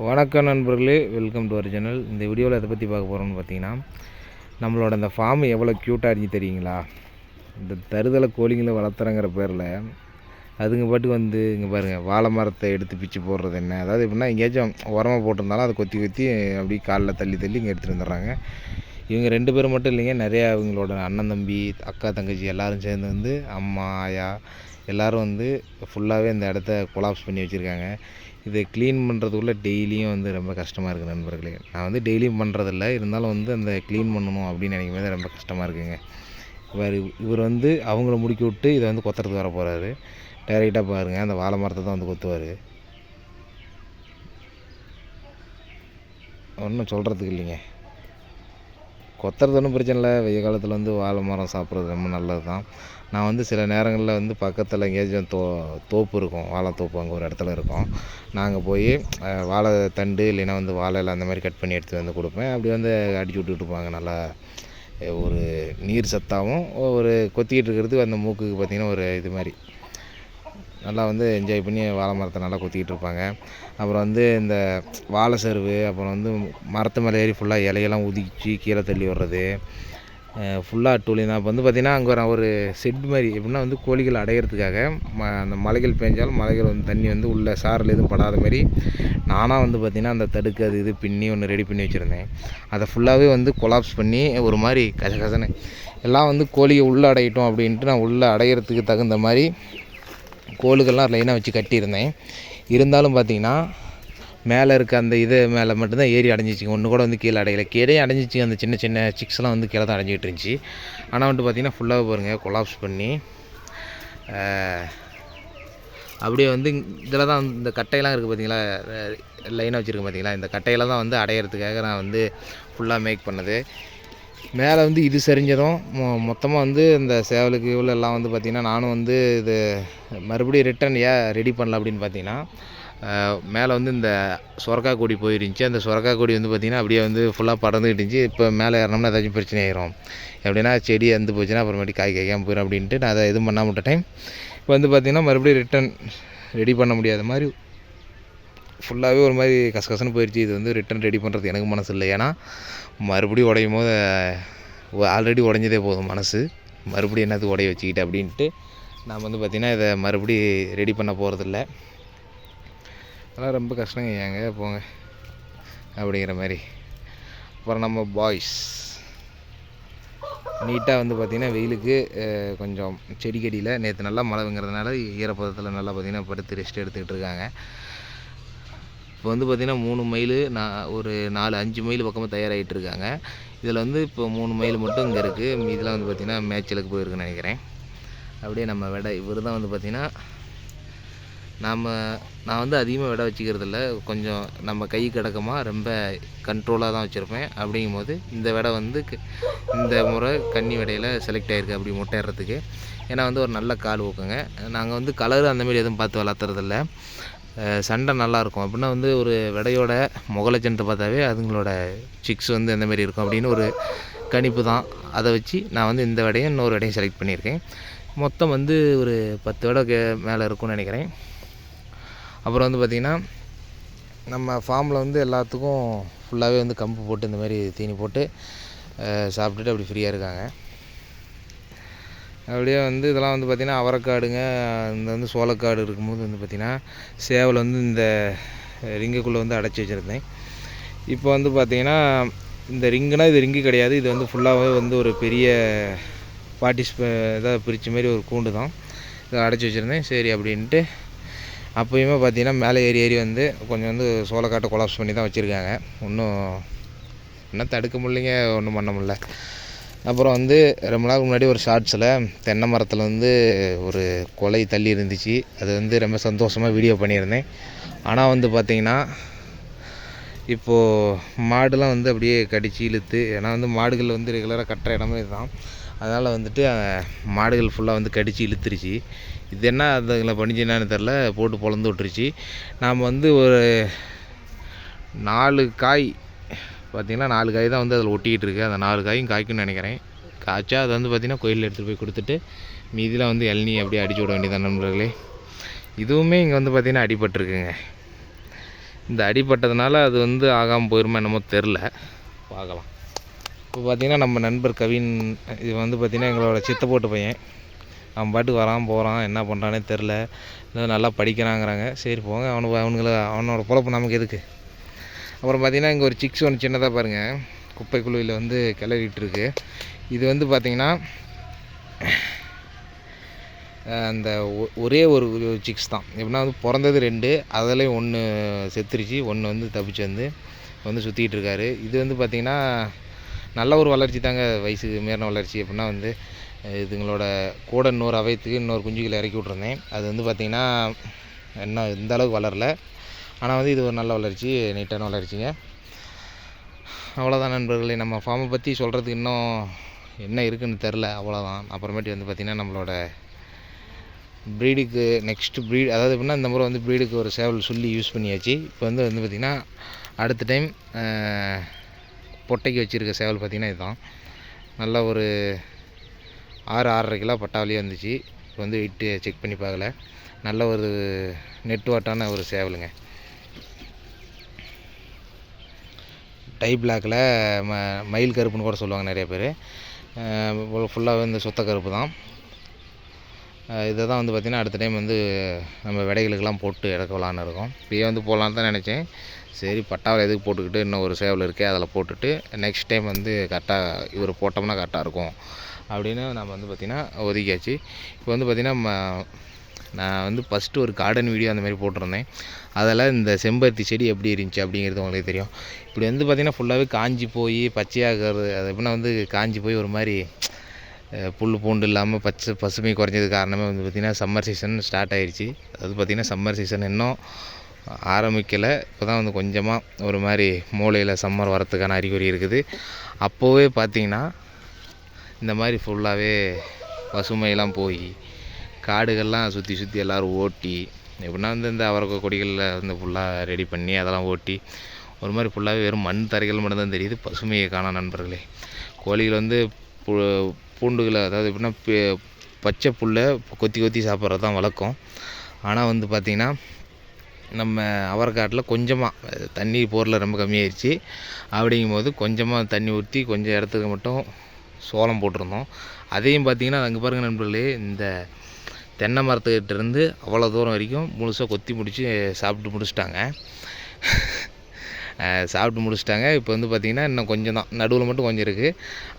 வணக்கம் நண்பர்களே, welcome to our channel. இந்த வீடியோவில் எதை பற்றி பார்க்க போகிறோம்னு பார்த்தீங்கன்னா, நம்மளோட இந்த ஃபார்ம் எவ்வளோ க்யூட்டாக இருந்துச்சு தெரியுங்களா? இந்த தருதலை கோழிங்களை வளர்த்துறங்கிற பேரில் அதுங்க பாட்டுக்கு வந்து இங்கே பாருங்கள், வாழை மரத்தை எடுத்து பிச்சு போடுறது என்ன, அதாவது எப்படின்னா எங்கேயாச்சும் உரமாக போட்டிருந்தாலும் அதை கொத்தி கொத்தி அப்படியே காலில் தள்ளி இங்கே எடுத்துகிட்டு வந்துடுறாங்க. இவங்க 2 பேரும் மட்டும் இல்லைங்க, நிறையா இவங்களோட அண்ணன் தம்பி அக்கா தங்கச்சி எல்லோரும் சேர்ந்து வந்து அம்மா ஆயா எல்லோரும் வந்து ஃபுல்லாகவே இந்த இடத்த கொலாப்ஸ் பண்ணி வச்சுருக்காங்க. இதை க்ளீன் பண்ணுறதுக்குள்ளே டெய்லியும் வந்து ரொம்ப கஷ்டமாக இருக்குது நண்பர்களே. நான் வந்து டெய்லியும் பண்ணுறதில்ல, இருந்தாலும் வந்து அந்த க்ளீன் பண்ணணும் அப்படின்னு நினைக்கும் போது ரொம்ப கஷ்டமாக இருக்குங்க. இவர் வந்து அவங்கள முடிக்க விட்டு இதை வந்து கொத்துறதுக்கு வர போகிறாரு. டைரெக்டாக பாருங்கள், அந்த வாழை மரத்தை தான் வந்து கொத்துவார். ஒன்றும் சொல்கிறதுக்கு இல்லைங்க, கொத்துறது ஒன்றும் பிரச்சனை இல்லை. வெய்ய காலத்தில் வந்து வாழை மரம் சாப்பிட்றது ரொம்ப நல்லது தான். நான் வந்து சில நேரங்களில் வந்து பக்கத்தில் எங்கேயாச்சும் தோப்பு இருக்கும், வாழை தோப்பு அங்கே ஒரு இடத்துல இருக்கும். நாங்கள் போய் வாழை தண்டு இல்லைன்னா வந்து வாழையில் அந்த மாதிரி கட் பண்ணி எடுத்து வந்து கொடுப்பேன். அப்படி வந்து அடிச்சு விட்டுட்டு இருப்பாங்க. நல்லா ஒரு நீர் சத்தாகவும் ஒரு கொத்திக்கிட்டு இருக்கிறது அந்த மூக்குக்கு பார்த்திங்கன்னா ஒரு இது மாதிரி நல்லா வந்து என்ஜாய் பண்ணி வாழை மரத்தை நல்லா கொத்திக்கிட்டு இருப்பாங்க. அப்புறம் வந்து இந்த வாழை சருவு, அப்புறம் வந்து மரத்து மேலே ஏறி ஃபுல்லாக இலையெல்லாம் உதிச்சு கீழே தள்ளி விடுறது, ஃபுல்லாக டூலினா. இப்போ வந்து பார்த்திங்கன்னா அங்கே ஒரு செட் மாதிரி, எப்படின்னா வந்து கோழிகள் அடையிறதுக்காக அந்த மலைகள் பெஞ்சாலும் மலைகள் வந்து தண்ணி வந்து உள்ள சாரில் எதுவும் படாத மாதிரி நானாக வந்து பார்த்திங்கன்னா அந்த தடுக்கு அது இது பின்னி ஒன்று ரெடி பண்ணி வச்சுருந்தேன். அதை ஃபுல்லாகவே வந்து கொலாப்ஸ் பண்ணி ஒரு மாதிரி கசகசன்னு எல்லாம் வந்து கோழியை உள்ளே அடையிட்டோம் அப்படின்ட்டு நான் உள்ளே அடையிறதுக்கு தகுந்த மாதிரி கோளுக்கெல்லாம் லைனாக வச்சு கட்டியிருந்தேன். இருந்தாலும் பார்த்திங்கன்னா மேலே இருக்க அந்த இது மேலே மட்டும்தான் ஏறி அடைஞ்சிச்சிங்க, ஒன்று கூட வந்து கீழே அடையலை. கீழே அடைஞ்சிச்சிங்க, அந்த சின்ன சின்ன சிக்ஸ்லாம் வந்து கீழே தான் அடைஞ்சிக்கிட்டு இருந்துச்சு. ஆனால் வந்துட்டு பார்த்திங்கன்னா ஃபுல்லாக பாருங்கள் கொலாப்ஸ் பண்ணி அப்படியே வந்து இதில் தான் இந்த கட்டையெல்லாம் இருக்குது பார்த்திங்களா, லைனாக வச்சுருக்கேன் பார்த்திங்களா, இந்த கட்டையெல்லாம் தான் வந்து அடையிறதுக்காக நான் வந்து ஃபுல்லாக மேக் பண்ணது. மேலே வந்து இது சரிஞ்சதும் மொத்தமாக வந்து இந்த சேவலுக்கு இவ்வளோ எல்லாம் வந்து பார்த்திங்கன்னா நானும் வந்து இது மறுபடியும் ரிட்டன் ஏன் ரெடி பண்ணல அப்படின்னு பார்த்தீங்கன்னா, மேலே வந்து இந்த சொரக்காய் கொடி போயிருந்துச்சு. அந்த சொரக்காய் கொடி வந்து பார்த்திங்கன்னா அப்படியே வந்து ஃபுல்லாக பறந்துக்கிட்டு இருந்துச்சு. இப்போ மேலே ஏறினோம்னா ஏதாச்சும் பிரச்சனை ஆயிரும், எப்படின்னா செடி இறந்து போச்சுன்னா அப்புறமேட்டு காய் காய்க்காமல் போயிடும் அப்படின்ட்டு நான் அதை எதுவும் பண்ணாமல் விட்டுட்டேன். இப்போ வந்து பார்த்திங்கன்னா மறுபடியும் ரிட்டன் ரெடி பண்ண முடியாத மாதிரி ஃபுல்லாகவே ஒரு மாதிரி கசகசன்னு போயிடுச்சு. இது வந்து ரிட்டன் ரெடி பண்ணுறது எனக்கு மனசு இல்லை. ஏன்னா மறுபடியும் உடையும் போது ஆல்ரெடி உடஞ்சதே போதும் மனசு, மறுபடியும் என்னது உடைய வச்சுக்கிட்டு அப்படின்ட்டு நான் வந்து பார்த்திங்கன்னா இதை மறுபடியும் ரெடி பண்ண போகிறதில்ல. அதெல்லாம் ரொம்ப கஷ்டங்க, ஏங்க போங்க அப்படிங்கிற மாதிரி. அப்புறம் நம்ம பாய்ஸ் நீட்டாக வந்து பார்த்திங்கன்னா வெயிலுக்கு கொஞ்சம் செடிக்கடியில் நேற்று நல்லா மழைங்கிறதுனால ஈரப்பதத்தில் நல்லா பார்த்திங்கன்னா படுத்து ரெஸ்ட் எடுத்துக்கிட்டு இருக்காங்க. இப்போ வந்து பார்த்திங்கன்னா 3 மைல் ஒரு 4-5 மைல் பக்கமாக தயாராகிட்டு இருக்காங்க. இதில் வந்து இப்போ 3 மைல் மட்டும் இங்கே இருக்குது, மீதெல்லாம் வந்து பார்த்திங்கன்னா மேய்ச்சலுக்கு போயிருக்குன்னு நினைக்கிறேன். அப்படியே நம்ம விடை இவர் தான் வந்து பார்த்திங்கன்னா நான் வந்து அதிகமாக விடை வச்சுக்கிறதில்ல, கொஞ்சம் நம்ம கை கடக்கமாக ரொம்ப கண்ட்ரோலாக தான் வச்சுருப்பேன். அப்படிங்கும்போது இந்த விடை வந்து இந்த முறை கன்னி விடையில் செலக்ட் ஆகிருக்கு அப்படி முட்டையிடுறதுக்கு. ஏன்னா வந்து ஒரு நல்ல கால் ஊக்குங்க. நாங்கள் வந்து கலரு அந்தமாரி எதுவும் பார்த்து வளர்த்துறதில்ல, சண்டை நல்லாயிருக்கும் அப்படின்னா வந்து ஒரு விடையோட முகலட்சணத்தை பார்த்தாவே அதுங்களோட சிக்ஸ் வந்து எந்தமாரி இருக்கும் அப்படின்னு ஒரு கணிப்பு தான். அதை வச்சு நான் வந்து இந்த விடையும் இன்னொரு விடையும் செலக்ட் பண்ணியிருக்கேன். மொத்தம் வந்து ஒரு 10 விடை மேலே இருக்கும்னு நினைக்கிறேன். அப்புறம் வந்து பார்த்திங்கன்னா நம்ம ஃபார்மில் வந்து எல்லாத்துக்கும் ஃபுல்லாகவே வந்து கம்பு போட்டு இந்த மாதிரி தீனி போட்டு சாப்பிட்டுட்டு அப்படி ஃப்ரீயாக இருக்காங்க. அப்படியே வந்து இதெல்லாம் வந்து பார்த்திங்கன்னா அவரைக்காடுங்க, இந்த வந்து சோளக்காடு இருக்கும்போது வந்து பார்த்திங்கன்னா சேவல் வந்து இந்த ரிங்குக்குள்ளே வந்து அடைச்சி வச்சுருந்தேன். இப்போ வந்து பார்த்திங்கன்னா இந்த ரிங்குனா இது ரிங்கு கிடையாது, இது வந்து ஃபுல்லாகவே வந்து ஒரு பெரிய இதாக பிரித்த மாரி ஒரு கூண்டு தான், இதை அடைச்சி வச்சுருந்தேன். சரி அப்படின்ட்டு அப்போயுமே பார்த்திங்கன்னா மேலே ஏறி வந்து கொஞ்சம் வந்து சோளக்காட்டை கொலாப்ஸ் பண்ணி தான் வச்சுருக்காங்க. இன்னும் தடுக்க முடியலைங்க, ஒன்றும் பண்ண முடியல. அப்புறம் வந்து ரொம்ப நாளுக்கு முன்னாடி ஒரு ஷார்ட்ஸில் தென்னை மரத்தில் வந்து ஒரு கொலை தள்ளி இருந்துச்சு, அது வந்து ரொம்ப சந்தோஷமாக வீடியோ பண்ணியிருந்தேன். ஆனால் வந்து பார்த்திங்கன்னா இப்போது மாடுலாம் வந்து அப்படியே கடிச்சு இழுத்து, ஏன்னா வந்து மாடுகள் வந்து ரெகுலராக கட்டுற இடமே இதுதான், அதனால் வந்துட்டு மாடுகள் ஃபுல்லாக வந்து கடிச்சு இழுத்துருச்சு. இது என்ன அதுங்களை பண்ணிச்சுன்னான்னு தெரில, போட்டு பொழந்து விட்டுருச்சு. நாம் வந்து ஒரு 4 காய் பார்த்திங்கன்னா 4 காய் தான் வந்து அதில் ஒட்டிக்கிட்டு இருக்குது. அந்த 4 காயும் காய்க்குன்னு நினைக்கிறேன். காய்ச்சா அதை வந்து பார்த்திங்கன்னா கோயிலில் எடுத்துகிட்டு போய் கொடுத்துட்டு மீதிலாம் வந்து இளநீ அப்படியே அடிச்சு விட வேண்டியதான் நண்பர்களே. இதுவுமே இங்கே வந்து பார்த்திங்கன்னா அடிபட்டுருக்குங்க. இந்த அடிப்பட்டதுனால அது வந்து ஆகாமல் போயிருமா என்னமோ தெரில, பார்க்கலாம். இப்போ பார்த்திங்கன்னா நம்ம நண்பர் கவின், இது வந்து பார்த்திங்கன்னா எங்களோட சித்த போட்டு பையன். அவன் பாட்டுக்கு வரான் போகிறான், என்ன பண்ணுறானே தெரில. நல்லா படிக்கிறாங்கிறாங்க. சரி போங்க, அவனோட பொழப்பு நமக்கு எதுக்கு. அப்புறம் பார்த்திங்கன்னா இங்கே ஒரு சிக்ஸ் ஒன்று சின்னதாக பாருங்கள், குப்பை குழுவில் வந்து கிளறிட்டு இருக்கு. இது வந்து பார்த்திங்கன்னா அந்த ஒரே ஒரு சிக்ஸ் தான். எப்படின்னா வந்து பிறந்தது 2, அதில் ஒன்று செத்துருச்சு, ஒன்று வந்து தப்பிச்சு வந்து சுற்றிக்கிட்டு இருக்காரு. இது வந்து பார்த்திங்கன்னா நல்ல ஒரு வளர்ச்சி தாங்க, வயசுக்கு மீறின வளர்ச்சி. எப்படின்னா வந்து இதுங்களோட கூட இன்னொரு அவயத்துக்கு இன்னொரு குஞ்சுகளை இறக்கி விட்ருந்தேன். அது வந்து பார்த்திங்கன்னா இன்னும் இந்த அளவுக்கு வளரல. ஆனால் வந்து இது ஒரு நல்ல வளர்ச்சி, நீட்டான வளர்ச்சிங்க. அவ்வளோதான் நண்பர்களே. நம்ம ஃபார்மை பற்றி சொல்கிறதுக்கு இன்னும் என்ன இருக்குதுன்னு தெரில, அவ்வளோதான். அப்புறமேட்டு வந்து பார்த்திங்கன்னா நம்மளோட ப்ரீடுக்கு நெக்ஸ்ட்டு ப்ரீட், அதாவது எப்படின்னா இந்த முறை வந்து ப்ரீடுக்கு ஒரு சேவல் சொல்லி யூஸ் பண்ணியாச்சு. இப்போ வந்து பார்த்திங்கன்னா அடுத்த டைம் பொட்டைக்கு வச்சுருக்க சேவல் பார்த்திங்கன்னா இதுதான். நல்ல ஒரு 6-6.5 கிலோ பட்டாவலியே வந்துச்சு. இப்போ வந்து வெயிட்டு செக் பண்ணி பார்க்கல. நல்ல ஒரு நெட்வாட்டான ஒரு சேவலுங்க. டை பிளாக்கில் மயில் கருப்புன்னு கூட சொல்லுவாங்க நிறைய பேர். ஃபுல்லாகவே இந்த சுத்த கருப்பு தான். இதை தான் வந்து பார்த்திங்கன்னா அடுத்த டைம் வந்து நம்ம விடைகளுக்கெல்லாம் போட்டு இறக்கலான்னு இருக்கோம். இப்போயே வந்து போடலான்னு தான் நினச்சேன். சரி பட்டாவில் எதுக்கு போட்டுக்கிட்டு, இன்னும் ஒரு சேவல் இருக்கே அதில் போட்டுட்டு நெக்ஸ்ட் டைம் வந்து கரெக்டாக இவர் போட்டோம்னா கரெக்டாக இருக்கும் அப்படின்னு நம்ம வந்து பார்த்திங்கன்னா ஒதுக்கியாச்சு. இப்போ வந்து பார்த்திங்கன்னா நான் வந்து ஃபஸ்ட்டு ஒரு கார்டன் வீடியோ அந்த மாதிரி போட்டிருந்தேன். அதில் இந்த செம்பருத்தி செடி எப்படி இருந்துச்சு அப்படிங்கிறது உங்களுக்கு தெரியும். இப்படி வந்து பார்த்திங்கன்னா ஃபுல்லாகவே காஞ்சி போய் பச்சையாகிறது, அது எப்படின்னா வந்து காஞ்சி போய் ஒரு மாதிரி புல் பூண்டு இல்லாமல் பசுமை குறைஞ்சது காரணமே வந்து பார்த்திங்கன்னா சம்மர் சீசன் ஸ்டார்ட் ஆகிடுச்சு. அது பார்த்திங்கன்னா சம்மர் சீசன் இன்னும் ஆரம்பிக்கலை. இப்போ தான் வந்து கொஞ்சமாக ஒரு மாதிரி மூளையில் சம்மர் வரத்துக்கான அறிகுறி இருக்குது. அப்போவே பார்த்திங்கன்னா இந்த மாதிரி ஃபுல்லாகவே பசுமையெல்லாம் போய் காடுகள்லாம் சுற்றி எல்லோரும் ஓட்டி, எப்படின்னா வந்து இந்த அவரக்காய் கொடிகளில் வந்து ஃபுல்லாக ரெடி பண்ணி அதெல்லாம் ஓட்டி ஒரு மாதிரி ஃபுல்லாகவே வெறும் மண் தரைகள் மட்டும்தான் தெரியுது, பசுமையை காண நண்பர்களே. கோழிகள் வந்து பூண்டுகளை, அதாவது எப்படின்னா பச்சை புல்லை கொத்தி சாப்பிட்றது தான் வழக்கம். ஆனால் வந்து பார்த்திங்கன்னா நம்ம அவரைக்காட்டில் கொஞ்சமாக தண்ணி போரில் ரொம்ப கம்மியாயிடுச்சு. அப்படிங்கும்போது கொஞ்சமாக தண்ணி ஊற்றி கொஞ்சம் இடத்துக்கு மட்டும் சோளம் போட்டிருந்தோம். அதையும் பார்த்திங்கன்னா அங்கே பாருங்கள் நண்பர்களே, இந்த தென்னை மரத்துக்கிட்டேருந்து அவ்வளோ தூரம் வரைக்கும் முழுசாக கொத்தி முடித்து சாப்பிட்டு முடிச்சிட்டாங்க. இப்போ வந்து பார்த்திங்கன்னா இன்னும் கொஞ்சம் தான், நடுவில் மட்டும் கொஞ்சம் இருக்குது.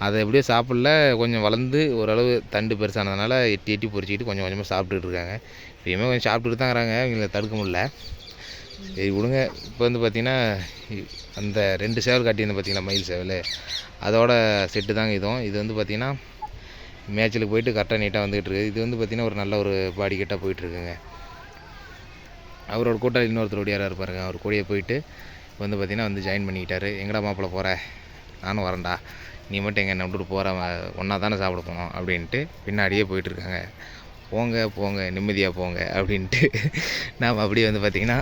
அதை எப்படியோ சாப்பிடல, கொஞ்சம் வளர்ந்து ஓரளவு தண்டு பெருசானதுனால எட்டி பொறிச்சிக்கிட்டு கொஞ்சம் கொஞ்சமாக சாப்பிட்டுட்டு இருக்காங்க. இப்போயுமே கொஞ்சம் சாப்பிட்டுட்டு தான் இருக்கிறாங்க, இவங்களை தடுக்க முடியல. சரி விடுங்க. இப்போ வந்து பார்த்திங்கன்னா அந்த 2 சேவல் காட்டியிருந்தேன் பார்த்திங்கன்னா, மயில் சேவல், அதோட செட்டு தாங்க இதுவும். இது வந்து பார்த்திங்கன்னா மேட்சிலுக்கு போயிட்டு கரெக்டாக நீட்டாக வந்துகிட்டு இருக்குது. இது வந்து பார்த்திங்கன்னா ஒரு நல்ல ஒரு பாடி கட்டாக போயிட்டுருக்குங்க. அவரோட கூட்டாளி இன்னொருத்தர் யாராக இருப்பாருங்க, அவர் கூடயே போயிட்டு வந்து பார்த்திங்கன்னா வந்து ஜாயின் பண்ணிக்கிட்டாரு. எங்கடா மாப்பிள்ளை போகிற, நானும் வரேன்டா, நீ மட்டும் எங்கே என்ன விட்டுட்டு போகிற, ஒன்றா தானே சாப்பிட போனோம் அப்படின்ட்டு பின்னாடியே போயிட்டுருக்காங்க. போங்க நிம்மதியாக போங்க அப்படின்ட்டு நாம் அப்படியே வந்து பார்த்திங்கன்னா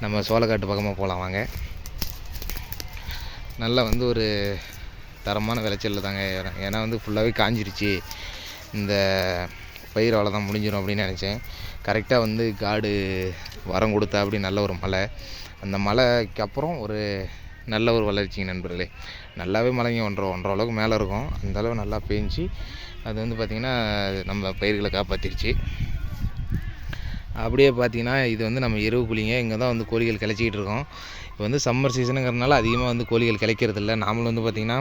நம்ம சோளக்காட்டு பக்கமாக போகலாம் வாங்க. நல்லா வந்து ஒரு தரமான விளைச்சல் தாங்க. ஏன்னா வந்து ஃபுல்லாகவே காஞ்சிருச்சு, இந்த பயிர் அவ்வளோதான் முடிஞ்சிடும் அப்படின்னு நினச்சேன். கரெக்டாக வந்து காடு வரம் கொடுத்தா அப்படி நல்ல ஒரு மழை. அந்த மழைக்கு அப்புறம் ஒரு நல்ல ஒரு வளர்ச்சிங்க நண்பர்களே. நல்லாவே மழைங்க, ஒன்றரை அளவுக்கு மேலே இருக்கும். அந்தளவு நல்லா பேஞ்சு அது வந்து பார்த்திங்கன்னா நம்ம பயிர்களை காப்பாற்றிருச்சு. அப்படியே பார்த்திங்கன்னா இது வந்து நம்ம இரவு குழிங்க, இங்கே தான் வந்து கோழிகள் கிளச்சிக்கிட்டு இருக்கோம். இப்போ வந்து சம்மர் சீசனுங்கிறதுனால அதிகமாக வந்து கோழிகள் கிளைக்கிறதில்ல. நாமளும் வந்து பார்த்திங்கன்னா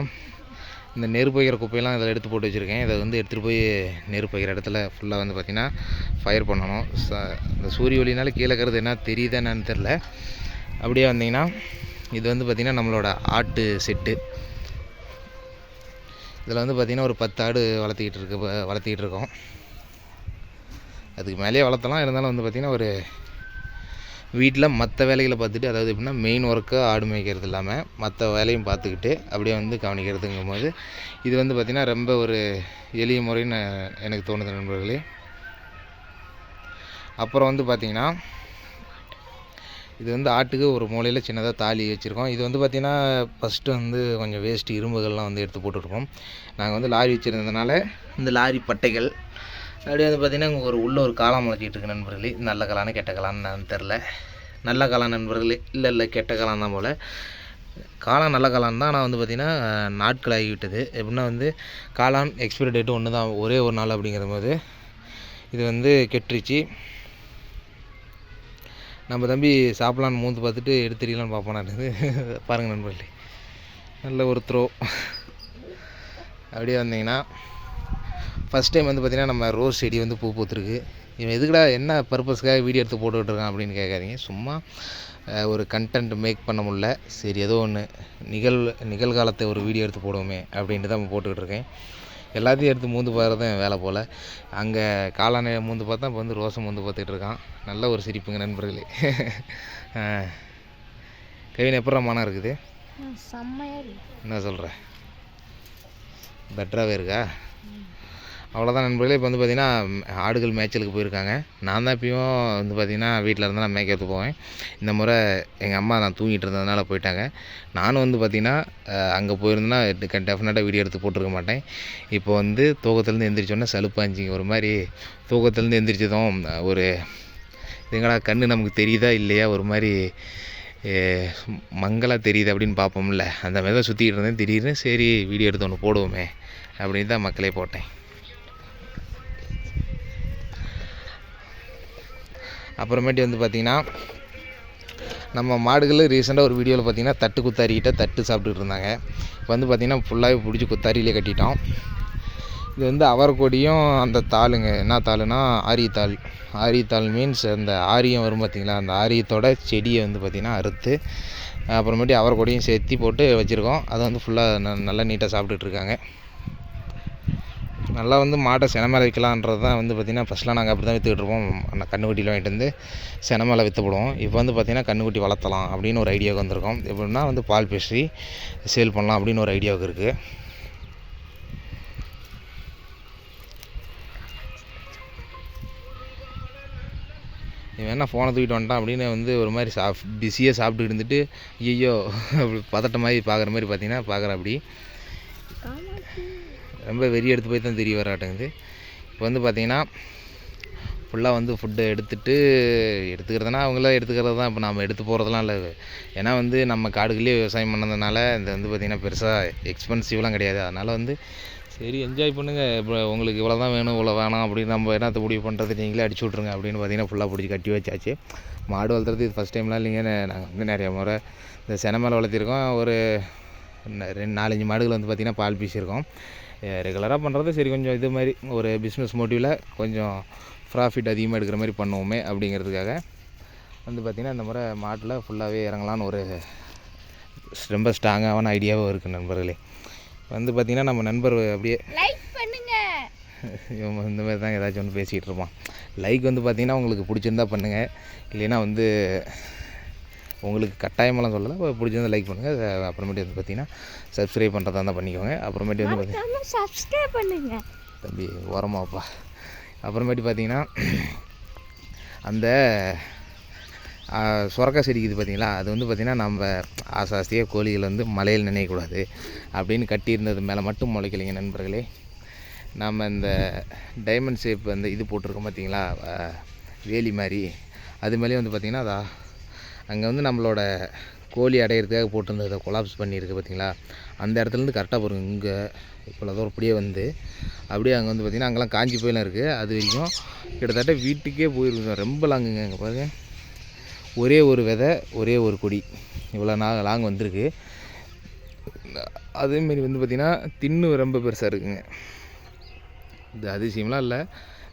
இந்த நெருப்பு வைக்கிற குப்பையெல்லாம் இதில் எடுத்து போட்டு வச்சுருக்கேன். இதை வந்து எடுத்துகிட்டு போய் நெருப்பு வைக்கிற இடத்துல ஃபுல்லாக வந்து பார்த்திங்கன்னா ஃபயர் பண்ணணும். இந்த சூரிய ஒளினால கீழே இருக்கிறது என்ன தெரியுதா என்னன்னு தெரில. அப்படியே வந்திங்கன்னா இது வந்து பார்த்திங்கன்னா நம்மளோட ஆட்டு செட்டு. இதில் வந்து பார்த்திங்கன்னா ஒரு 10 ஆடு வளர்த்திக்கிட்டு இருக்கோம். அதுக்கு மேலேயே வளர்த்தலாம், இருந்தாலும் வந்து பார்த்திங்கன்னா ஒரு வீட்டில் மற்ற வேலைகளை பார்த்துட்டு, அதாவது எப்படின்னா மெயின் ஒர்க்கு ஆடு மேய்க்கிறது இல்லாமல் மற்ற வேலையும் பார்த்துக்கிட்டு அப்படியே வந்து கவனிக்கிறதுங்கும் போது இது வந்து பார்த்திங்கன்னா ரொம்ப ஒரு எளிய முறைன்னு எனக்கு தோணுது நண்பர்களே. அப்புறம் வந்து பார்த்திங்கன்னா இது வந்து ஆட்டுக்கு ஒரு மூலையில் சின்னதாக தாலி வச்சுருக்கோம். இது வந்து பார்த்திங்கன்னா ஃபஸ்ட்டு வந்து கொஞ்சம் வேஸ்ட்டு இரும்புகள்லாம் வந்து எடுத்து போட்டுருக்கோம். நாங்கள் வந்து லாரி வச்சுருந்ததுனால இந்த லாரி பட்டைகள் அப்படியே வந்து பார்த்திங்கன்னா உள்ள ஒரு காலம் முளைச்சிட்டு இருக்கு நண்பர்களே. நல்ல கலான்னு கெட்ட கலான்னு நான் தெரில. நல்ல காளான் நண்பர்களே. இல்லை கெட்ட காளான் தான் போல். காளான் நல்ல காளான் தான். ஆனால் வந்து பார்த்திங்கன்னா நாட்கள் ஆகிவிட்டது. எப்படின்னா வந்து காளான் எக்ஸ்பைரி டேட்டு ஒன்று தான், ஒரே ஒரு நாள் அப்படிங்கிற போது இது வந்து கெட்டுருச்சு. நம்ம தம்பி சாப்பிட்லான்னு மூந்து பார்த்துட்டு எடுத்துடலான்னு பார்ப்போனாட்டு பாருங்கள் நண்பர்களே, நல்ல ஒரு த்ரோ. அப்படியே வந்தீங்கன்னா ஃபஸ்ட் டைம் வந்து பார்த்திங்கன்னா நம்ம ரோஸ் செடி வந்து பூ பூத்துருக்கு. இவன் எதுக்குடா என்ன பர்பஸ்க்காக வீடியோ எடுத்து போட்டுக்கிட்டு இருக்கான் அப்படின்னு கேட்காதீங்க. சும்மா ஒரு கண்டென்ட் மேக் பண்ண முடியல, சரி ஏதோ ஒன்று நிகழ்காலத்தை ஒரு வீடியோ எடுத்து போடுவோமே அப்படின்ட்டு தான் போட்டுக்கிட்டு இருக்கேன். எல்லாத்தையும் எடுத்து மூந்து பார்க்குறது என் வேலை போல். அங்கே காளானை மூந்து பார்த்தா இப்போ வந்து ரோஸை மூந்து பார்த்துக்கிட்டு இருக்கான். நல்ல ஒரு சிரிப்புங்க நண்பர்களே. கவின் எப்படா மனம் இருக்குது? என்ன சொல்கிற? பெட்டராகவே இருக்கா? அவ்வளோதான் நண்பர்களே. இப்போ வந்து பார்த்திங்கன்னா ஆடுகள் மேய்ச்சலுக்கு போயிருக்காங்க. நான் தான் இப்போயும் வந்து பார்த்திங்கன்னா வீட்டில் இருந்தால் நான் மேய்க்கிறது போவேன். இந்த முறை எங்கள் அம்மா நான் தூங்கிட்டு இருந்ததுனால போயிட்டாங்க. நானும் வந்து பார்த்திங்கன்னா அங்கே போயிருந்தேன்னா டெஃபினட்டாக வீடியோ எடுத்து போட்டிருக்க மாட்டேன். இப்போ வந்து தூக்கத்துலேருந்து எந்திரிச்சோன்னே சலுப்பாஞ்சிங்க. ஒரு மாதிரி தூக்கத்துலேருந்து எந்திரிச்சதும் ஒரு இதுங்கடா கண்ணு நமக்கு தெரியுதா இல்லையா, ஒரு மாதிரி மங்கலாக தெரியுது அப்படின்னு பார்ப்போம்ல, அந்த மாதிரி தான் சுற்றிக்கிட்டு இருந்தேன். திடீர்னு சரி வீடியோ எடுத்து ஒன்று போடுவோமே அப்படின்னு தான் மக்களே போட்டேன். அப்புறமேட்டு வந்து பார்த்திங்கன்னா நம்ம மாடுகள் ரீசெண்டாக ஒரு வீடியோவில் பார்த்திங்கன்னா தட்டு குத்தாரிக்கிட்ட தட்டு சாப்பிட்டுட்டு இருந்தாங்க. இப்போ வந்து பார்த்திங்கன்னா ஃபுல்லாகவே பிடிச்சி குத்தாரியிலே கட்டிட்டோம். இது வந்து அவரைக்கொடியும் அந்த தாளுங்க, என்ன தாளுனா ஆரியத்தாள். ஆரியத்தாள் மீன்ஸ் அந்த ஆரியம் வரும் பார்த்திங்களா, அந்த ஆரியத்தோட செடியை வந்து பார்த்திங்கன்னா அறுத்து அப்புறமேட்டு அவரைக்கொடியும் சேர்த்தி போட்டு வச்சுருக்கோம். அதை வந்து ஃபுல்லாக நல்லா நீட்டாக சாப்பிட்டுட்ருக்காங்க. நல்லா வந்து மாட்டை செனை மேலே விற்கலான்றது தான் வந்து பார்த்திங்கன்னா ஃபஸ்ட்லாம் நாங்கள் அப்படி தான் விற்றுக்கிட்டுருப்போம். கன்றுக்குட்டிலாம் வாங்கிட்டு வந்து செனை மேலே விற்றுப்படுவோம். இப்போ வந்து பார்த்திங்கன்னா கன்றுக்குட்டி வளர்த்தலாம் அப்படின்னு ஒரு ஐடியாவுக்கு வந்திருக்கோம். எப்படின்னா வந்து பால் பேசி சேல் பண்ணலாம் அப்படின்னு ஒரு ஐடியாவுக்கு இருக்குது. இவன் என்ன ஃபோனை தூக்கிட்டு வந்துட்டான் அப்படின்னு வந்து ஒரு மாதிரி பிஸியாக சாப்பிட்டுக்கிட்டு இருந்துட்டு ஐயோ அப்படி பதட்டமாகி பார்க்குற மாதிரி பார்த்திங்கன்னா பார்க்குற அப்படி ரொம்ப வெறி எடுத்து போய் தான் தெரிய வராட்டங்குது. இப்போ வந்து பார்த்திங்கன்னா ஃபுல்லாக வந்து ஃபுட்டை எடுத்துக்கிறதுனா அவங்களாம் எடுத்துக்கிறது தான். இப்போ நம்ம எடுத்து போகிறதுலாம் இல்லை. ஏன்னா வந்து நம்ம காடுகளே விவசாயம் பண்ணதுனால இந்த வந்து பார்த்திங்கன்னா பெருசாக எக்ஸ்பென்சிவ்லாம் கிடையாது. அதனால் வந்து சரி என்ஜாய் பண்ணுங்கள். இப்போ உங்களுக்கு இவ்வளோ தான் வேணும் இவ்வளோ வேணாம் அப்படின்னு நம்ம என்னத்தை முடிவு பண்ணுறது, நீங்களே அடிச்சு விட்ருங்க அப்படின்னு பார்த்திங்கன்னா ஃபுல்லாக பிடிச்சி கட்டி வச்சாச்சு. மாடு வளர்த்துறது இது ஃபஸ்ட் டைம்லாம் இல்லைங்க. நாங்கள் வந்து நிறைய முறை இந்த செனை மேலே வளர்த்திருக்கோம். ஒரு 4-5 மாடுகள் வந்து பார்த்திங்கன்னா பால் பீசியிருக்கோம். ரெகுலராக பண்ணுறது சரி கொஞ்சம் இது மாதிரி ஒரு பிஸ்னஸ் மோட்டிவில் கொஞ்சம் ப்ராஃபிட் அதிகமாக எடுக்கிற மாதிரி பண்ணுவோமே அப்படிங்கிறதுக்காக வந்து பார்த்திங்கன்னா இந்த முறை மாட்டில் ஃபுல்லாகவே இறங்கலான்னு ஒரு ரொம்ப ஸ்ட்ராங்கான ஐடியாவும் இருக்குது நண்பர்களே. வந்து பார்த்திங்கன்னா நம்ம நண்பர் அப்படியே லைக் பண்ணுங்கள் இந்த மாதிரி தான் ஏதாச்சும் ஒன்று பேசிகிட்டு இருப்பான். லைக் வந்து பார்த்திங்கன்னா உங்களுக்கு பிடிச்சிருந்தா பண்ணுங்கள், இல்லைன்னா வந்து உங்களுக்கு கட்டாயமெல்லாம் சொல்லலை, பிடிச்சிருந்தா லைக் பண்ணுங்கள். அப்புறமேட்டு வந்து பார்த்திங்கன்னா சப்ஸ்கிரைப் பண்ணுறதா இருந்தால் பண்ணிக்கோங்க. அப்புறமேட்டு வந்து பார்த்திங்கன்னா சப்ஸ்கிரைப் பண்ணுங்கள் தம்பி ஓரமாப்பா. அப்புறமேட்டு பார்த்திங்கன்னா அந்த சுரக்காய் செடிக்குது பார்த்திங்களா, அது வந்து பார்த்திங்கன்னா நம்ம ஆசாஸ்தியாக கோழிகள் வந்து மலையில் நினைக்கக்கூடாது அப்படின்னு கட்டியிருந்தது மேலே மட்டும் முளைக்கலைங்க நண்பர்களே. நம்ம இந்த டைமண்ட் ஷேப் அந்த இது போட்டிருக்கோம் பார்த்திங்களா, வேலி மாதிரி, அது மேலேயே வந்து பார்த்திங்கன்னா அதா அங்கே வந்து நம்மளோட கோழி அடையிறதுக்காக போட்டிருந்ததை கொலாப்ஸ் பண்ணியிருக்கு பார்த்திங்களா, அந்த இடத்துலேருந்து கரெக்டாக போகிறோம். இங்கே இவ்வளோ தூரம் அப்படியே வந்து அப்படியே அங்கே வந்து பார்த்திங்கன்னா அங்கெல்லாம் காஞ்சி போயெல்லாம் இருக்குது. அது வரைக்கும் கிட்டத்தட்ட வீட்டுக்கே போயிருக்கோம். ரொம்ப லாங்குங்க. அங்கே பாருங்கள், ஒரே ஒரு விதை ஒரே ஒரு கொடி இவ்வளோ லாங் வந்திருக்கு. அதேமாரி வந்து பார்த்திங்கன்னா தின்னு ரொம்ப பெருசாக இருக்குங்க. இது அதிசயம்லாம் இல்லை.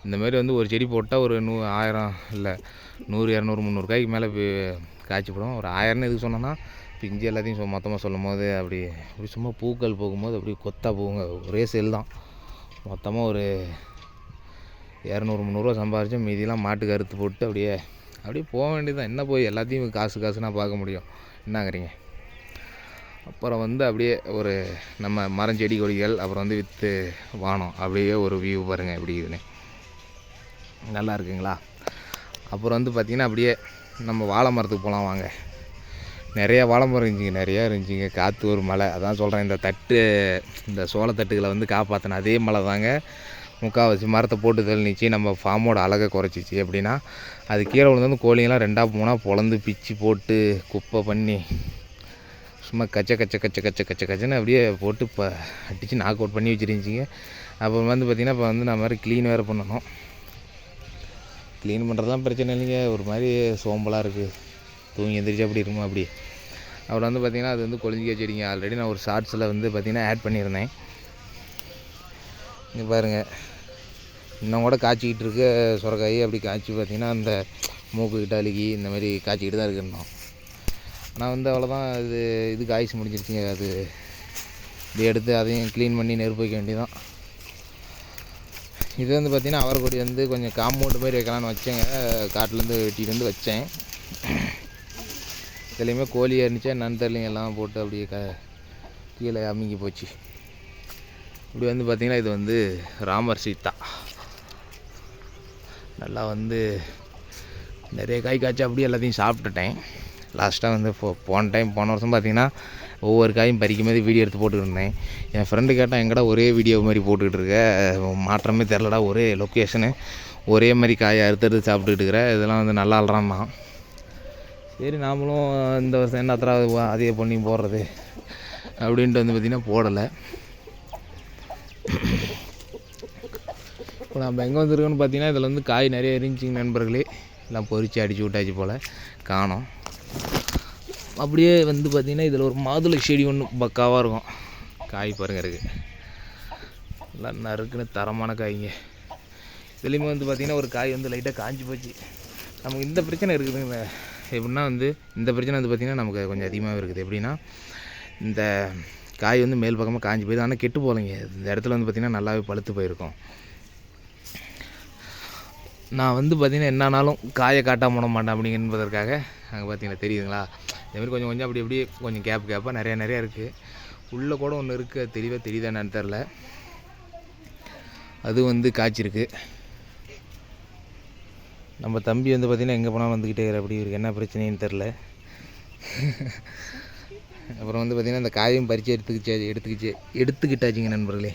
இந்தமாரி வந்து ஒரு செடி போட்டால் ஒரு 1000 இல்லை 100 200 300 காய்க்கு மேலே காய்ச்சி போடும். ஒரு 1000 எதுக்கு சொன்னோன்னா பிஞ்சு எல்லாத்தையும் மொத்தமாக சொல்லும் போது அப்படி சும்மா பூக்கள் போகும்போது அப்படி கொத்தாக போகுங்க. ஒரே செல் தான் மொத்தமாக ஒரு 200-300 சம்பாரித்து மீதியெல்லாம் மாட்டுக்கு அறுத்து போட்டு அப்படியே போக வேண்டியது தான். என்ன போய் எல்லாத்தையும் காசுனா பார்க்க முடியும், என்னங்கிறீங்க? அப்புறம் வந்து அப்படியே ஒரு நம்ம மரம் செடி கொடிகள் அப்புறம் வந்து விற்று வானம் அப்படியே ஒரு வியூ பாருங்கள் எப்படி இதுன்னு நல்லா இருக்குங்களா. அப்புறம் வந்து பார்த்திங்கன்னா அப்படியே நம்ம வாழை மரத்துக்கு போகலாம் வாங்க. நிறையா வாழை மரம் இருந்துச்சுங்க, காற்று ஒரு மழை. அதான் சொல்கிறேன், இந்த சோளத்தட்டுகளை வந்து காப்பாற்றின அதே மழை தாங்க முக்கால்வாசி மரத்தை போட்டு தள்ளிச்சு, நம்ம ஃபார்மோட அழகை குறைச்சிச்சு. எப்படின்னா அது கீழே விழுந்து கோழிங்கெல்லாம் 2 3 பொழந்து பிச்சு போட்டு குப்பை பண்ணி சும்மா கச்சன்னு அப்படியே போட்டு அடித்து நாக் அவுட் பண்ணி வச்சுருந்துச்சிங்க. அப்புறம் வந்து பார்த்திங்கன்னா இப்போ வந்து நான் மாதிரி க்ளீன் வேறு பண்ணணும். க்ளீன் பண்ணுறதுலாம் பிரச்சனை இல்லைங்க, ஒரு மாதிரி சோம்பலாக இருக்குது, தூங்கி எந்திரிச்சு அப்படி இருக்குமா அப்படி. அப்புறம் வந்து பார்த்திங்கன்னா அது வந்து கொழிஞ்சிக்க செடிங்க. ஆல்ரெடி நான் ஒரு ஷார்ட்ஸில் வந்து பார்த்திங்கன்னா ஆட் பண்ணியிருந்தேன். இங்கே பாருங்கள், இன்னும் கூட காய்ச்சிக்கிட்டு இருக்க சுரக்காய். அப்படி காய்ச்சி பார்த்திங்கன்னா அந்த மூக்குக்கிட்ட அழுகி இந்த மாதிரி காய்ச்சிக்கிட்டு தான் இருக்குன்னு. ஆனால் வந்து அவ்வளோதான், இது காய்ச்சி முடிஞ்சிருச்சுங்க. அது இப்படி எடுத்து அதையும் க்ளீன் பண்ணி நெருப்பு வைக்க வேண்டியதான். இது வந்து பார்த்திங்கன்னா அவரைக்கொடி வந்து கொஞ்சம் காம்பவுண்டு மாதிரி வைக்கலான்னு வச்சேங்க. காட்டிலேருந்து வெட்டிகிட்டு வந்து வச்சேன். இதுலேயுமே கோழி இருந்துச்சா என்னன்னு தெரியலைங்க, எல்லாம் போட்டு அப்படியே கீழே அமுங்கி போச்சு. இப்படி வந்து பார்த்திங்கன்னா இது வந்து ராமர் சீதா நல்லா வந்து நிறைய காய் காய்ச்சி அப்படியே எல்லாத்தையும் சாப்பிட்டுட்டேன். லாஸ்ட்டாக வந்து போன வருஷம் பார்த்திங்கன்னா ஒவ்வொரு காயும் பறிக்கும் போது வீடியோ எடுத்து போட்டுக்கிட்டு என் ஃப்ரெண்டு கேட்டால் எங்கடா ஒரே வீடியோ மாதிரி போட்டுக்கிட்டு இருக்க, மாற்றமே தெரிலடா, ஒரே லொக்கேஷனு ஒரே மாதிரி காயை அறுத்தெடுத்து சாப்பிட்டுக்கிட்டு இருக்கிற, இதெல்லாம் வந்து நல்லா அல்றான்னா. சரி நாமளும் இந்த வருஷம் என்ன அத்தனை அதே பண்ணி போடுறது அப்படின்ட்டு வந்து பார்த்திங்கன்னா போடலை. இப்போ நம்ம எங்கே வந்துருக்கோன்னு பார்த்தீங்கன்னா இதில் வந்து காய் நிறைய இருந்துச்சிங்க நண்பர்களே. எல்லாம் பொறிச்சு அடித்து விட்டாச்சு போல், காணோம். அப்படியே வந்து பார்த்திங்கன்னா இதில் ஒரு மாதுளை செடி ஒன்று பக்காவாக இருக்கும். காய் பாருங்க இருக்குது, எல்லாம் நறுக்குன்னு தரமான காய்ங்க. இதுலேயுமே வந்து பார்த்திங்கன்னா ஒரு காய் வந்து லைட்டாக காஞ்சி போச்சு. நமக்கு இந்த பிரச்சனை இருக்குதுங்க. எப்படின்னா வந்து இந்த பிரச்சனை வந்து பார்த்திங்கன்னா நமக்கு கொஞ்சம் அதிகமாகவே இருக்குது. எப்படின்னா இந்த காய் வந்து மேல் பக்கமாக காஞ்சி போயிடுது, ஆனால் கெட்டு போகலைங்க. இந்த இடத்துல வந்து பார்த்திங்கன்னா நல்லாவே பழுத்து போயிருக்கும். நான் வந்து பார்த்திங்கன்னா என்னானாலும் காயை காட்டாம போட மாட்டேன் அப்படிங்கிறதுக்காக அங்கே பார்த்திங்கன்னா தெரியுதுங்களா, இதேமாதிரி கொஞ்சம் கொஞ்சம் அப்படி அப்படியே கொஞ்சம் கேப்பாக நிறையா இருக்குது. உள்ளே கூட ஒன்று இருக்குது, அது தெரியுதா என்னன்னு தெரில, அது வந்து காய்ச்சிருக்கு. நம்ம தம்பி வந்து பார்த்திங்கன்னா எங்கே போனாலும் வந்துக்கிட்டே அப்படி இருக்கு, என்ன பிரச்சனைன்னு தெரில. அப்புறம் வந்து பார்த்திங்கன்னா இந்த காயும் பறித்து எடுத்துக்கிட்டாச்சுங்க நண்பர்களே.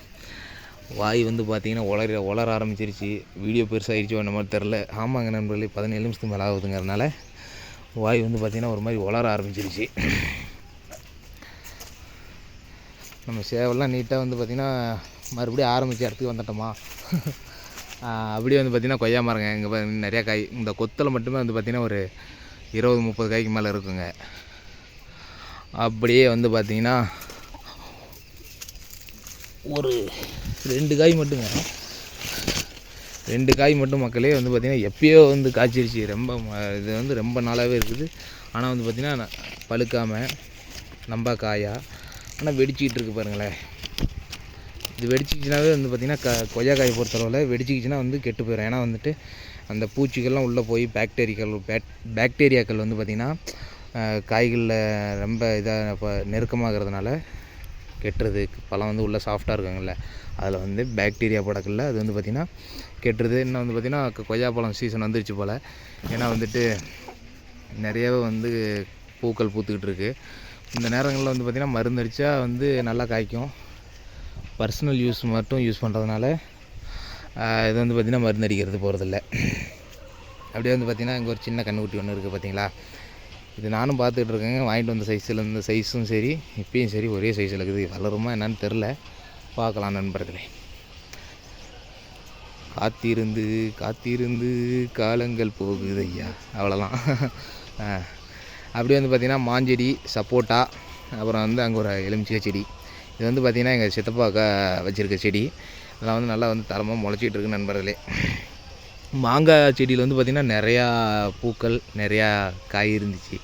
வாய் வந்து பார்த்திங்கன்னா உலர ஆரம்பிச்சிருச்சு. வீடியோ பெருசாகிடுச்சு அந்த மாதிரி தெரில. ஆமாங்க நண்பர்களே, 17 நிமிஷத்துக்கு மேலே ஆகுதுங்கிறதுனால வாய் வந்து பார்த்திங்கன்னா ஒரு மாதிரி உலர ஆரம்பிச்சிருச்சு. நம்ம சேவெல்லாம் நீட்டாக வந்து பார்த்திங்கன்னா மறுபடியும் ஆரம்பித்த இடத்துக்கு வந்துட்டோமா. அப்படியே வந்து பார்த்திங்கன்னா கொய்யா மரங்க இங்கே நிறையா காய். இந்த கொத்தில் மட்டுமே வந்து பார்த்திங்கன்னா ஒரு 20-30 காய்க்கு மேலே இருக்குங்க. அப்படியே வந்து பார்த்திங்கன்னா ஒரு 2 காய் மட்டுங்க, 2 காய் மட்டும் மக்களே வந்து பார்த்திங்கன்னா எப்பயோ வந்து காய்ச்சிருச்சு. இது வந்து ரொம்ப நாளாகவே இருக்குது. ஆனால் வந்து பார்த்திங்கன்னா பழுக்காமல் நம்ம காயாக ஆனால் வெடிச்சிக்கிட்டு இருக்குது பாருங்களேன். இது வெடிச்சிக்கிச்சுனாவே வந்து பார்த்திங்கன்னா கொய்யா காய் பொறுத்தளவில் வெடிச்சிக்கிச்சுன்னா வந்து கெட்டு போயிடும். ஏன்னா வந்துட்டு அந்த பூச்சிகள்லாம் உள்ளே போய் பாக்டீரியாக்கள் வந்து பார்த்திங்கன்னா காய்களில் ரொம்ப இதாக நெருக்கமாகிறதுனால கெட்டுறது. பழம் வந்து உள்ளே சாஃப்டாக இருக்குங்கள்ல, அதில் வந்து பாக்டீரியா படக்கல, அது வந்து பார்த்திங்கன்னா கெட்டுறது. இன்னும் வந்து பார்த்திங்கன்னா கொய்யாப்பழம் சீசன் வந்துருச்சு போல். ஏன்னா வந்துட்டு நிறையாவே வந்து பூக்கள் பூத்துக்கிட்டு இருக்குது. இந்த நேரங்களில் வந்து பார்த்திங்கன்னா மருந்து அடித்தா வந்து நல்லா காய்க்கும். பர்சனல் யூஸ் மட்டும் யூஸ் பண்ணுறதுனால இது வந்து பார்த்திங்கன்னா மருந்து அடிக்கிறது போகிறதில்ல. அப்படியே வந்து பார்த்திங்கன்னா இங்கே ஒரு சின்ன கன்றுக்குட்டி ஒன்று இருக்குது பார்த்திங்களா. இது நானும் பார்த்துக்கிட்டு இருக்கேங்க. வாங்கிட்டு வந்த சைஸில் இந்த சைஸும் சரி இப்பயும் சரி ஒரே சைஸில் இருக்குது. வளருமா என்னன்னு தெரில, பார்க்கலாம் நண்பர்களே. காத்திருந்து காலங்கள் போகுது ஐயா, அவ்வளோதான். அப்படியே வந்து பார்த்திங்கன்னா மாஞ்செடி, சப்போட்டா, அப்புறம் வந்து அங்கே ஒரு எலுமிச்சை செடி. இது வந்து பார்த்திங்கன்னா எங்கள் சித்தப்பா வச்சுருக்க செடி. அதெல்லாம் வந்து நல்லா வந்து தரமாக முளைச்சிட்டு இருக்கு நண்பர்களே. மாங்காய் செடியில் வந்து பார்த்திங்கன்னா நிறையா பூக்கள் நிறையா காய் இருந்துச்சு.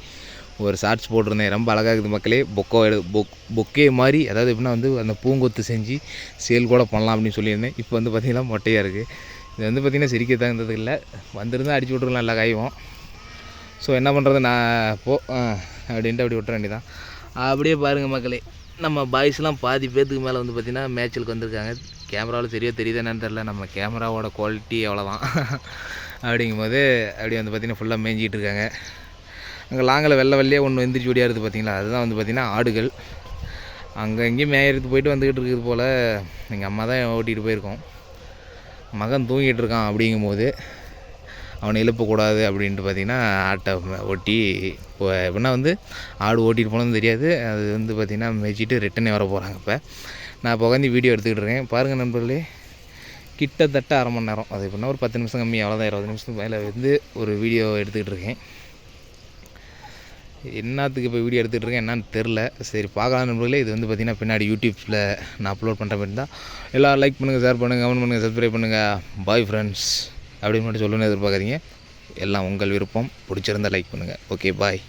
ஒரு ஷார்ட்ஸ் போட்டிருந்தேன், ரொம்ப அழகாக இருக்குது மக்களே. பொக்கே மாதிரி, அதாவது எப்படின்னா வந்து அந்த பூங்கொத்து செஞ்சு சேல் கூட பண்ணலாம் அப்படின்னு சொல்லியிருந்தேன். இப்போ வந்து பார்த்திங்கன்னா மொட்டையாக இருக்குது. இது வந்து பார்த்திங்கன்னா சிரிக்க தகுந்தது இல்லை, வந்திருந்தால் அடிச்சு விட்ருக்கலாம் எல்லா காயும். ஸோ என்ன பண்ணுறது, நான் அப்படின்ட்டு அப்படி விட்டுற வேண்டியதான். அப்படியே பாருங்கள் மக்களே, நம்ம பாய்ஸ்லாம் பாதி பேர்த்துக்கு மேலே வந்து பார்த்திங்கன்னா மேட்சுக்கு வந்திருக்காங்க. கேமராவில் தெரியுது என்னன்னு தெரில, நம்ம கேமராவோட குவாலிட்டி அவ்வளோதான். அப்படிங்கும்போது அப்படியே வந்து பார்த்திங்கன்னா ஃபுல்லாக மேய்ஞ்சிக்கிட்டு இருக்காங்க. அங்கே லாங்கில் வெள்ளையே ஒன்று எந்திரிச்சு ஓடியாக இருக்குது பார்த்திங்களா, அதுதான் வந்து பார்த்திங்கன்னா ஆடுகள். அங்கே எங்கேயும் மேயறதுக்கு போயிட்டு வந்துக்கிட்டு இருக்குது போல். எங்கள் அம்மா தான் ஓட்டிகிட்டு போயிருக்கோம். மகன் தூங்கிட்டு இருக்கான் அப்படிங்கும்போது அவனை எழுப்பக்கூடாது அப்படின்ட்டு பார்த்திங்கன்னா ஆட்டை ஓட்டி இப்போ எப்படின்னா வந்து ஆடு ஓட்டிகிட்டு போனதும் தெரியாது. அது வந்து பார்த்திங்கன்னா மேய்ச்சிட்டு ரிட்டனே வர போகிறாங்க. இப்போ நான் இப்போ உட்காந்து வீடியோ எடுத்துக்கிட்டு இருக்கேன். பாருங்கள் நண்பர்களே, கிட்டத்தட்ட அரை மணி நேரம், அது எப்படின்னா ஒரு 10 நிமிஷம் கம்மி, அவ்வளோதான், 20 நிமிஷத்துக்கு மேலே வந்து ஒரு வீடியோ எடுத்துக்கிட்டு இருக்கேன். என்னத்துக்கு இப்போ வீடியோ எடுத்துகிட்டு இருக்கேன் என்னன்னு தெரில. சரி பார்க்கலாம் நண்பர்களே. இது வந்து பார்த்திங்கன்னா பின்னாடி யூடியூப்பில் நான் அப்லோட் பண்ணுற மாதிரி இருந்தால் எல்லோரும் லைக் பண்ணுங்கள், ஷேர் பண்ணுங்கள், கமெண்ட் பண்ணுங்கள், சப்ஸ்கிரைப் பண்ணுங்கள். பாய் ஃப்ரெண்ட்ஸ் அப்படின்னு மட்டும் சொல்லணும்னு எதிர்பார்க்காதீங்க. எல்லாம் உங்கள் விருப்பம். பிடிச்சிருந்தால் லைக் பண்ணுங்கள். ஓகே, பாய்.